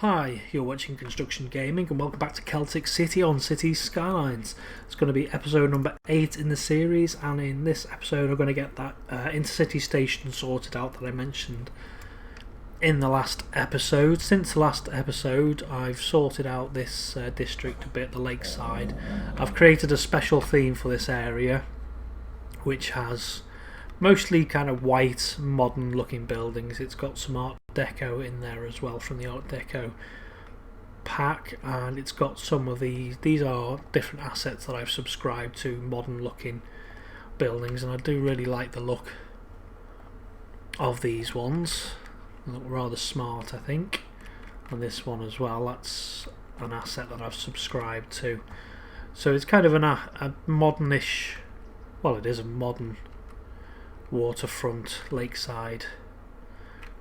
Hi, you're watching Construction Gaming and welcome back to Celtic City on Cities Skylines. It's going to be episode number 8 in the series, and in this episode I'm going to get that Intercity station sorted out that I mentioned in the last episode. Since the last episode I've sorted out this district a bit, the lakeside. I've created a special theme for this area which has mostly kind of white, modern looking buildings. It's got some Art Deco in there as well from the Art Deco pack, and it's got some of these are different assets that I've subscribed to, modern looking buildings, and I do really like the look of these ones. They look rather smart, I think, and this one as well, that's an asset that I've subscribed to. So it's kind of a modernish, well, it is a modern waterfront lakeside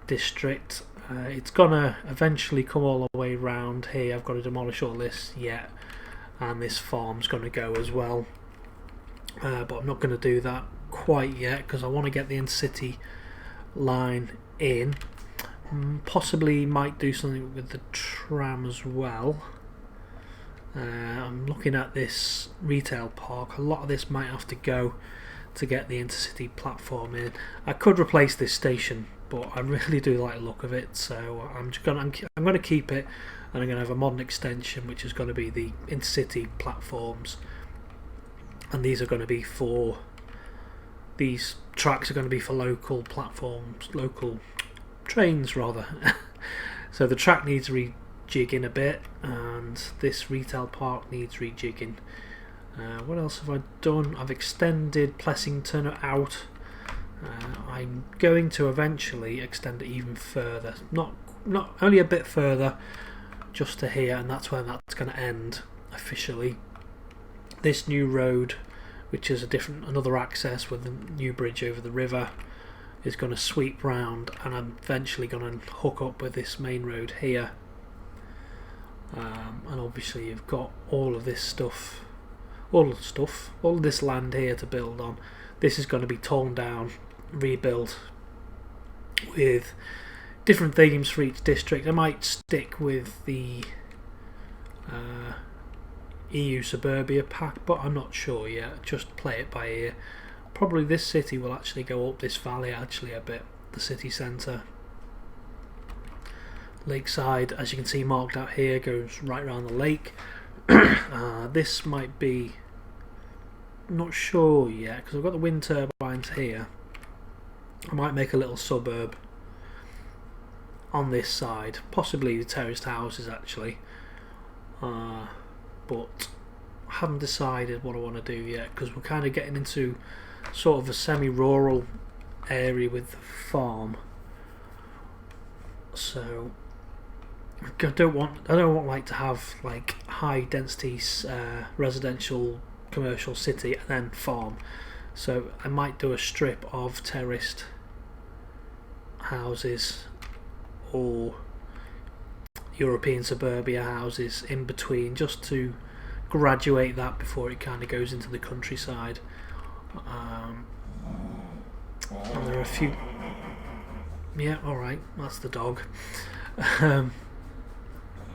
district. It's gonna eventually come all the way round here. I've got to demolish all this yet, and this farm's gonna go as well, but I'm not going to do that quite yet because I want to get the Intercity line in. Possibly might do something with the tram as well. I'm looking at this retail park. A lot of this might have to go to get the Intercity platform in. I could replace this station, but I really do like the look of it, so I'm going to keep it, and I'm going to have a modern extension which is going to be the Intercity platforms, and these are going to be for, these tracks are going to be for local platforms, local trains rather. So the track needs rejigging a bit, and this retail park needs rejigging. What else have I done? I've extended Plessington out. I'm going to eventually extend it even further. Not only a bit further, just to here, and that's where that's going to end officially. This new road, which is another access with a new bridge over the river, is going to sweep round, and I'm eventually going to hook up with this main road here. And obviously you've got all of this stuff. All of this land here to build on. This is going to be torn down, rebuilt with different themes for each district. I might stick with the EU Suburbia pack, but I'm not sure yet. Just play it by ear. Probably this city will actually go up this valley actually a bit, the city centre. Lakeside, as you can see marked out here, goes right around the lake. This might be, not sure yet because I've got the wind turbines here. I might make a little suburb on this side, possibly the terraced houses actually, but I haven't decided what I want to do yet because we're kind of getting into sort of a semi-rural area with the farm, so I don't want like to have like high density residential commercial city and then farm. So I might do a strip of terraced houses or European suburbia houses in between, just to graduate that before it kind of goes into the countryside. And there are a few, yeah, alright, that's the dog.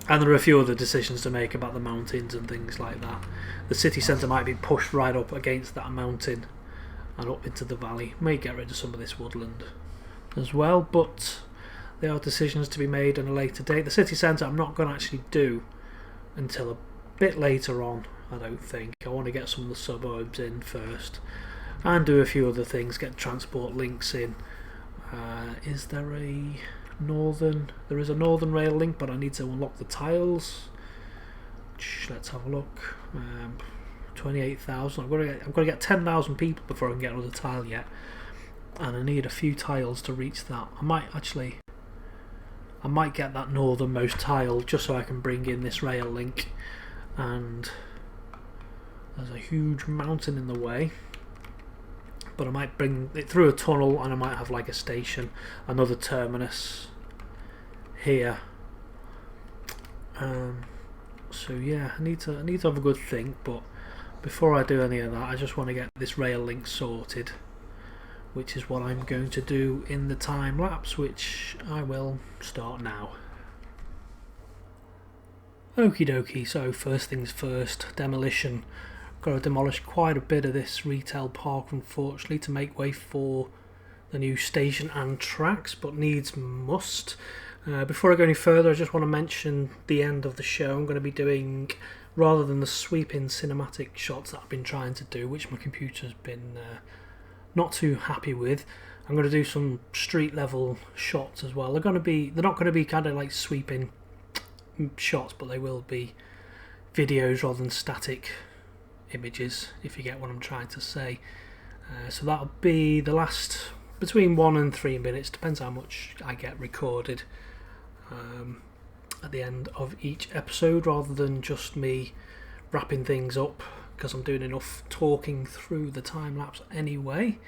And there are a few other decisions to make about the mountains and things like that. The city centre might be pushed right up against that mountain and up into the valley. May get rid of some of this woodland as well, but there are decisions to be made on a later date. The city centre I'm not going to actually do until a bit later on, I don't think. I want to get some of the suburbs in first and do a few other things, get transport links in. Is there a northern? There is a northern rail link, but I need to unlock the tiles. Let's have a look. 28,000. I've got to get 10,000 people before I can get another tile yet, and I need a few tiles to reach that. I might get that northernmost tile just so I can bring in this rail link, and there's a huge mountain in the way. But I might bring it through a tunnel, and I might have like a station, another terminus here. So yeah, I need to have a good think. But before I do any of that, I just want to get this rail link sorted, which is what I'm going to do in the time lapse, which I will start now. Okie dokie, so first things first, demolition. Got to demolish quite a bit of this retail park, unfortunately, to make way for the new station and tracks, but needs must. Before I go any further, I just want to mention the end of the show. I'm going to be doing, rather than the sweeping cinematic shots that I've been trying to do, which my computer's been not too happy with, I'm going to do some street level shots as well. They're not going to be kind of like sweeping shots, but they will be videos rather than static images, if you get what I'm trying to say. So that'll be the last between 1 and 3 minutes, depends how much I get recorded at the end of each episode, rather than just me wrapping things up, because I'm doing enough talking through the time lapse anyway.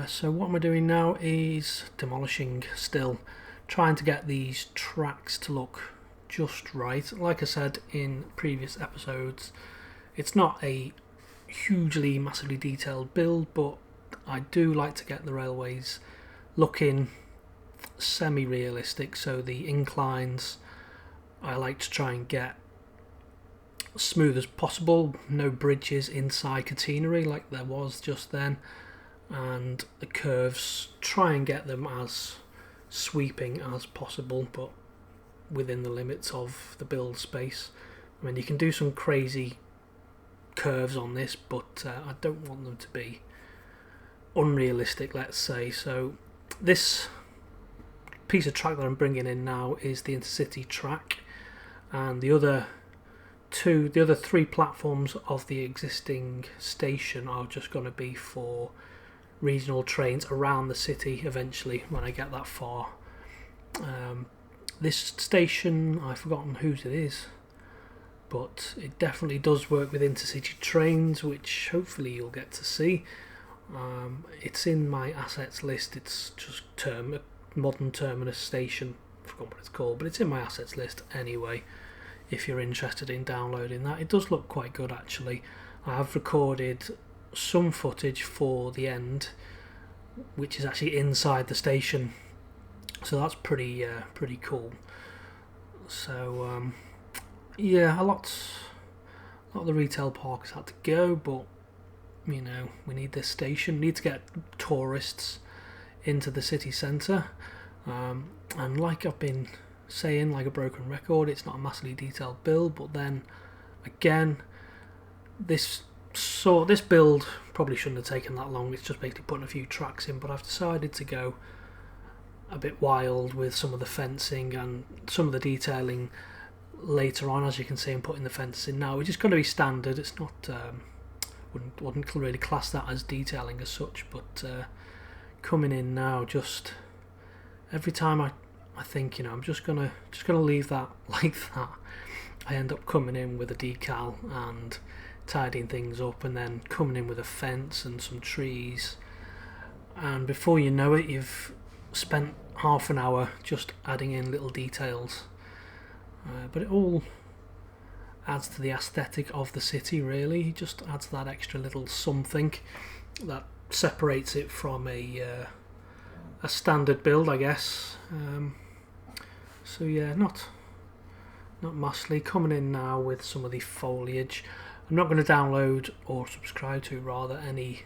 So what am I doing now is demolishing still, trying to get these tracks to look just right. Like I said in previous episodes, it's not a hugely massively detailed build, but I do like to get the railways looking semi-realistic, so the inclines I like to try and get smooth as possible, no bridges inside catenary like there was just then, and the curves, try and get them as sweeping as possible, but within the limits of the build space. I mean, you can do some crazy curves on this, but I don't want them to be unrealistic, let's say. So this piece of track that I'm bringing in now is the Intercity track, and the other three platforms of the existing station are just going to be for regional trains around the city eventually, when I get that far. This station, I've forgotten whose it is, but it definitely does work with Intercity trains, which hopefully you'll get to see. It's in my assets list. It's just modern terminus station, I forgot what it's called, but it's in my assets list anyway, if you're interested in downloading that. It does look quite good actually. I have recorded some footage for the end, which is actually inside the station, so that's pretty cool. So yeah, a lot of the retail parks had to go, but you know, we need this station. We need to get tourists into the city centre, and like I've been saying, like a broken record, it's not a massively detailed build, but then again, this build probably shouldn't have taken that long. It's just basically putting a few tracks in, but I've decided to go a bit wild with some of the fencing and some of the detailing later on. As you can see, I'm putting the fence in now, which is going to be standard. It's not wouldn't really class that as detailing as such, but coming in now, just every time I think, you know, I'm just gonna leave that like that, I end up coming in with a decal and tidying things up, and then coming in with a fence and some trees, and before you know it, you've spent half an hour just adding in little details. But it all adds to the aesthetic of the city, really. It just adds that extra little something that separates it from a standard build, I guess. So yeah, not massively. Coming in now with some of the foliage. I'm not going to download, or subscribe to rather, any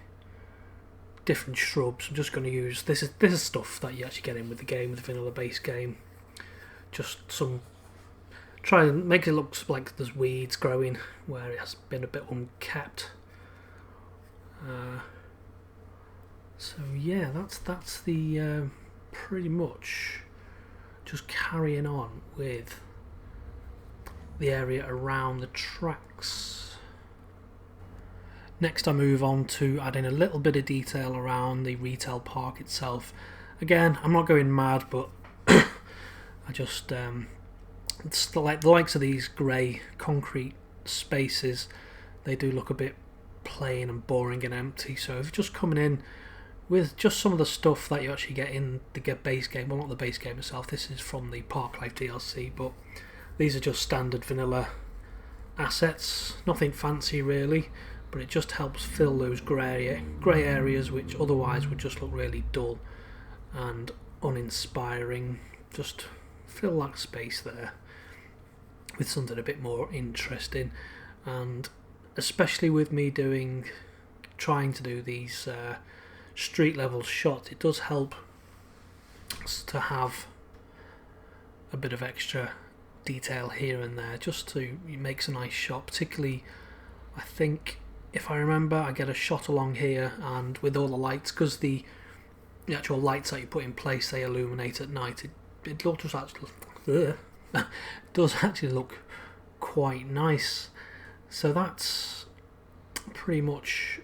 different shrubs. I'm just going to use this is stuff that you actually get in with the game, with the vanilla base game. Just try and make it look like there's weeds growing where it has been a bit unkept. So yeah, that's the pretty much just carrying on with the area around the tracks. Next I move on to adding a little bit of detail around the retail park itself. Again, I'm not going mad, but I just it's the likes of these grey concrete spaces, they do look a bit plain and boring and empty, so if just coming in with just some of the stuff that you actually get in the base game, well, not the base game itself, this is from the Park Life DLC, but these are just standard vanilla assets, nothing fancy really, but it just helps fill those grey areas which otherwise would just look really dull and uninspiring. Just fill that space there. with something a bit more interesting. And especially with me trying to do these street level shots, it does help to have a bit of extra detail here and there, just to it makes a nice shot. Particularly, I think, if I remember, I get a shot along here, and with all the lights, because the actual lights that you put in place, they illuminate at night, it does actually look quite nice. So that's pretty much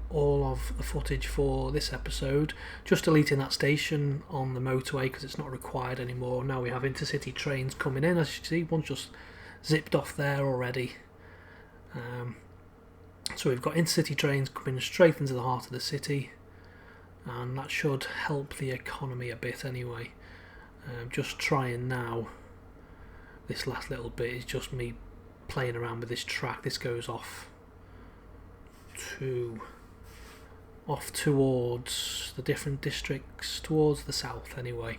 all of the footage for this episode. Just deleting that station on the motorway because it's not required anymore. Now we have intercity trains coming in. As you can see, one's just zipped off there already. So we've got intercity trains coming straight into the heart of the city, and that should help the economy a bit anyway. Just trying now, this last little bit is just me playing around with this track. This goes off towards the different districts, towards the south anyway.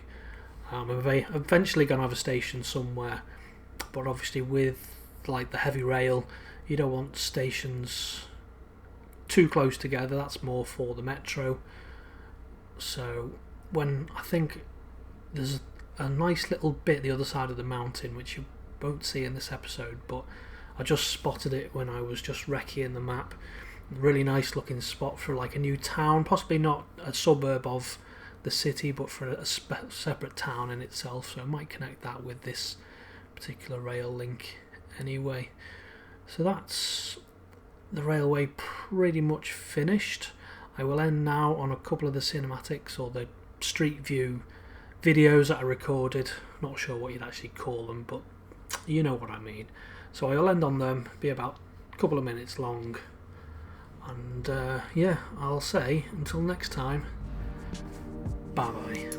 We're eventually going to have a station somewhere, but obviously with like the heavy rail, you don't want stations too close together. That's more for the metro. So when I think there's a nice little bit the other side of the mountain which you won't see in this episode, but I just spotted it when I was just recceing the map. Really nice looking spot for like a new town, possibly not a suburb of the city, but for a separate town in itself. So I might connect that with this particular rail link anyway. So that's the railway pretty much finished. I will end now on a couple of the cinematics or the street view videos that I recorded. Not sure what you'd actually call them, but you know what I mean. So I'll end on them, be about a couple of minutes long. And yeah, I'll say until next time, bye bye.